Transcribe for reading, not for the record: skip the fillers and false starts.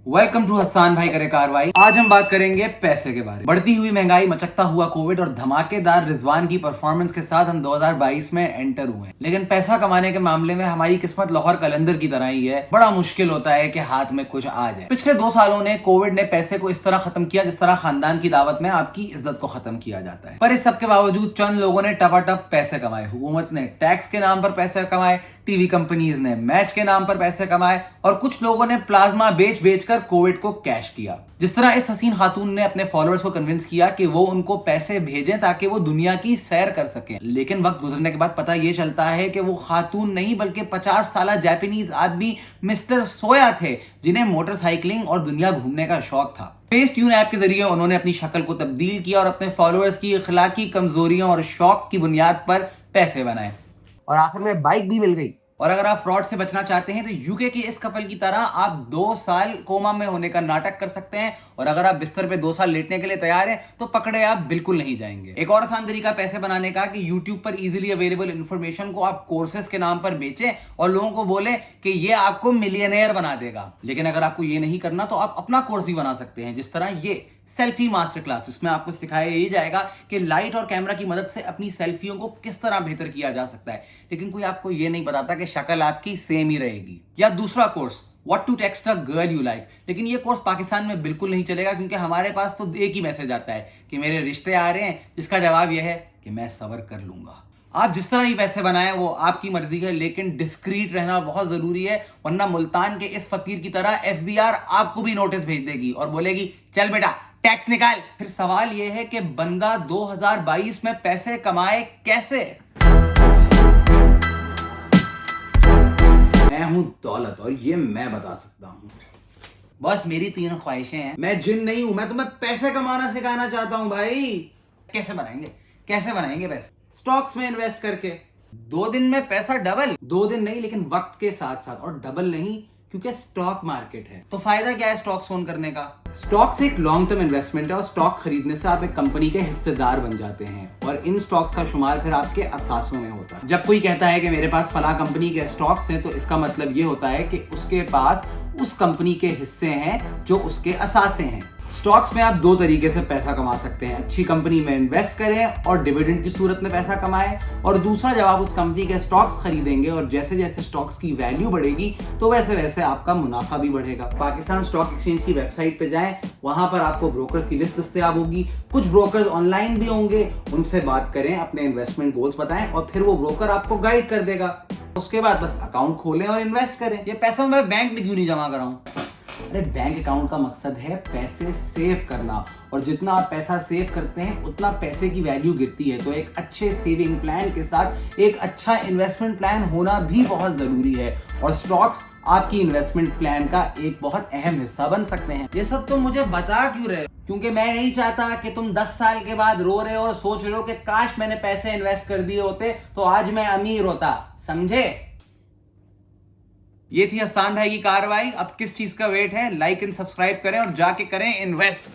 Welcome to Hasan भाई करे कार्रवाई। आज हम बात करेंगे पैसे के बारे में। बढ़ती हुई महंगाई, मचकता हुआ कोविड और धमाकेदार रिजवान की परफॉर्मेंस के साथ हम 2022 में एंटर हुए हैं। लेकिन पैसा कमाने के मामले में हमारी किस्मत लाहौर कलंदर की तरह ही है। बड़ा मुश्किल होता है कि हाथ में कुछ आ जाए। पिछले 2 सालों ने कोविड ने पैसे को इस तरह खत्म किया जिस तरह खानदान की दावत में आपकी इज्जत को खत्म किया जाता है। पर इस सब के बावजूद चंद लोगों ने टपाटप पैसे कमाए। हुकूमत ने टैक्स के नाम पर पैसे कमाए, टीवी कंपनीज ने मैच के नाम पर पैसे कमाए और कुछ लोगों ने प्लाज्मा बेच बेचकर कोविड को कैश किया। जिस तरह इस हसीन खातून ने अपने फॉलोअर्स को कन्विंस किया कि वो उनको पैसे भेजें ताकि वो दुनिया की सैर कर सकें। लेकिन वक्त गुजरने के बाद पता ये चलता है कि वो खातून नहीं बल्कि 50 साल जापानीज आदमी मिस्टर सोया थे, जिन्हें मोटरसाइकिलिंग और दुनिया घूमने का शौक था। फेसट्यून ऐप के जरिए उन्होंने अपनी शक्ल को तब्दील किया और अपने फॉलोअर्स की अखलाकी कमजोरियों और शौक की बुनियाद पर पैसे बनाए और आखिर में बाइक भी मिल गई। और अगर आप फ्रॉड से बचना चाहते हैं तो यूके की इस कपल की तरह आप 2 साल कोमा में होने का नाटक कर सकते हैं और अगर आप बिस्तर पे 2 साल लेटने के लिए तैयार हैं तो पकड़े आप बिल्कुल नहीं जाएंगे। एक और आसान तरीका पैसे बनाने का कि यूट्यूब पर इजीली अवेलेबल इंफॉर्मेशन को आप कोर्सेज के नाम पर बेचें और लोगों को बोले कि ये आपको मिलियनेयर बना देगा। लेकिन अगर आपको ये नहीं करना तो आप अपना कोर्स भी बना सकते हैं, जिस तरह ये सेल्फी मास्टर क्लास, जिसमें आपको सिखाया ये जाएगा कि लाइट और कैमरा की मदद से अपनी सेल्फियों को किस तरह बेहतर किया जा सकता है। लेकिन कोई आपको ये नहीं बताता कि शक्ल आपकी सेम ही रहेगी। या दूसरा course what to text a girl you like. लेकिन ये कोर्स पाकिस्तान में बिल्कुल नहीं चलेगा क्योंकि हमारे पास तो एक ही मैसेज आता है कि मेरे रिश्ते आ रहे हैं, जिसका जवाब यह है कि मैं सब्र कर लूंगा। आप जिस तरह ही पैसे बनाएं वो आपकी मर्जी है, लेकिन डिस्क्रीट रहना बहुत जरूरी है, वरना मुल्तान के इस फकीर की तरह एफबीआर आपको भी नोटिस भेज देगी और बोलेगी चल बेटा टैक्स निकाल। फिर सवाल यह है कि बंदा 2022 में पैसे कमाए कैसे। मैं हूं दौलत और ये मैं बता सकता हूं। बस मेरी 3 ख्वाहिशें हैं। मैं जिन नहीं हूं, मैं तुम्हें पैसे कमाना सिखाना चाहता हूं भाई। कैसे बनाएंगे पैसे? स्टॉक्स में इन्वेस्ट करके 2 दिन में पैसा डबल। 2 दिन नहीं, लेकिन वक्त के साथ साथ, और डबल नहीं क्योंकि स्टॉक मार्केट है। तो फायदा क्या है स्टॉक्स ओन करने का? स्टॉक्स एक लॉन्ग टर्म इन्वेस्टमेंट है और स्टॉक खरीदने से आप एक कंपनी के हिस्सेदार बन जाते हैं और इन स्टॉक्स का शुमार फिर आपके असासों में होता है। जब कोई कहता है कि मेरे पास फला कंपनी के स्टॉक्स हैं तो इसका मतलब ये होता है कि उसके पास उस कंपनी के हिस्से हैं जो उसके असासे हैं। स्टॉक्स में आप 2 तरीके से पैसा कमा सकते हैं। अच्छी कंपनी में इन्वेस्ट करें और डिविडेंड की सूरत में पैसा कमाएं, और दूसरा जब आप उस कंपनी के स्टॉक्स खरीदेंगे और जैसे जैसे स्टॉक्स की वैल्यू बढ़ेगी तो वैसे वैसे आपका मुनाफा भी बढ़ेगा। पाकिस्तान स्टॉक एक्सचेंज की वेबसाइट पे जाएं, वहां पर आपको ब्रोकर्स की लिस्ट दस्तयाब होगी। कुछ ब्रोकर्स ऑनलाइन भी होंगे, उनसे बात करें, अपने इन्वेस्टमेंट गोल्स बताएं और फिर वो ब्रोकर आपको गाइड कर देगा। उसके बाद बस अकाउंट खोलें और इन्वेस्ट करें। ये पैसा मैं बैंक में क्यों नहीं जमा कराऊं? अरे बैंक अकाउंट का मकसद है पैसे सेव करना, और जितना आप पैसा सेव करते हैं उतना पैसे की वैल्यू गिरती है। तो एक अच्छे सेविंग प्लान के साथ एक अच्छा इन्वेस्टमेंट प्लान होना भी बहुत जरूरी है और स्टॉक्स आपकी इन्वेस्टमेंट प्लान का एक बहुत अहम हिस्सा बन सकते हैं। ये सब तुम मुझे बता क्यों रहे हो? क्योंकि मैं नहीं चाहता कि तुम 10 साल के बाद रो रहे हो और सोच रहे हो कि काश मैंने पैसे इन्वेस्ट कर दिए होते तो आज मैं अमीर होता। समझे? ये थी हसान भाई की कार्रवाई। अब किस चीज का वेट है? लाइक एंड सब्सक्राइब करें और जाके करें इन्वेस्ट।